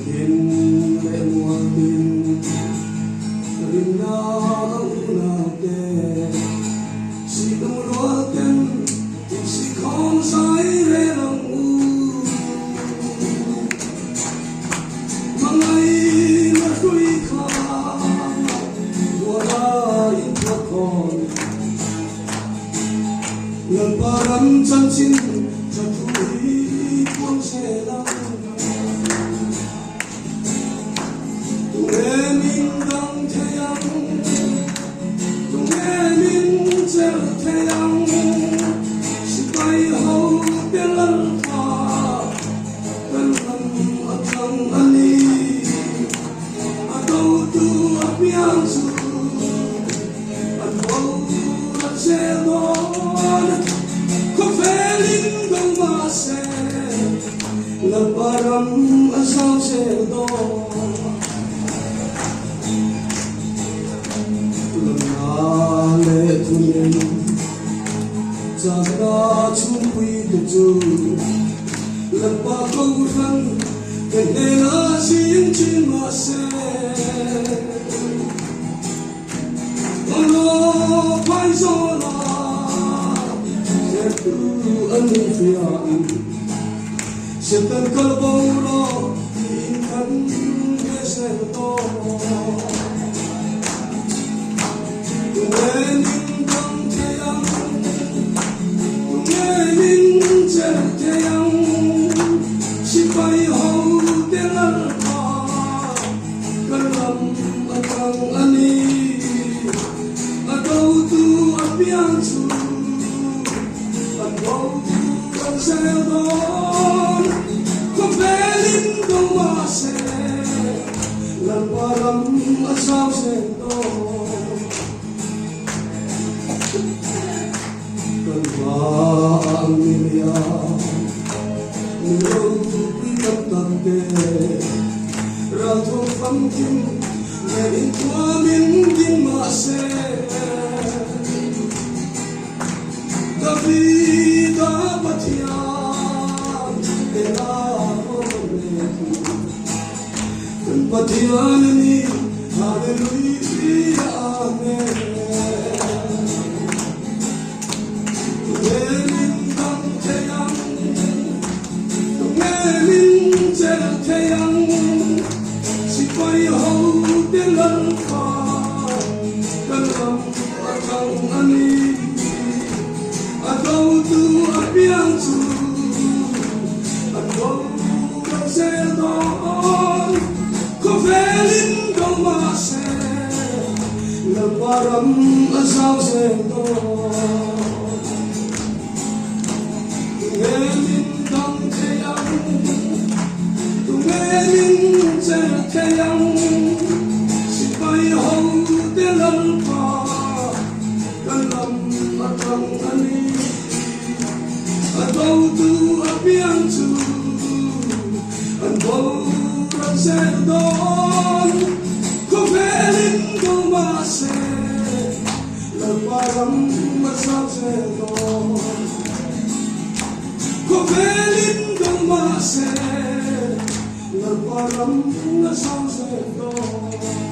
tin lệ mùa tin rin nào nào kề si đông lúa tên si không sai rê lòng u mà ngày là đuôi khá mùa la in thơ con lần ba năm chân xin cho thui buông xe lắm Lebaran asal sedo Lale tunen Jaga cumpi tuju Lepa kauran Kenela siang cimase Allah paisola Setu anifian Setan kalbaulo inkan geseto Tungening kang teyang Tungening teyang Sipai hau telar pa Kalam atang ani Atau tu apian su Atau kan sedon Compelling the wase Lebaran asal sedo Kalbaan milia Nilong pitam tante Rato pamkin Ngayon tuamin din mase David dapat yan Patianani, hallelujah, amen. Tungeling kang teyang, tungeling teyang, sipai hau telar pa, kalam atang ani, atau tu apian su, atau sedon. Kovelin domase Lebaran asal sedo Tungeling kang teyang Tungeling teyang Sipai hau telar pa Kalam atang ani Atau tu apian su Atau Sedon, kovelin domase, lebaran asal sedon. Kovelin domase, lebaran asal sedon.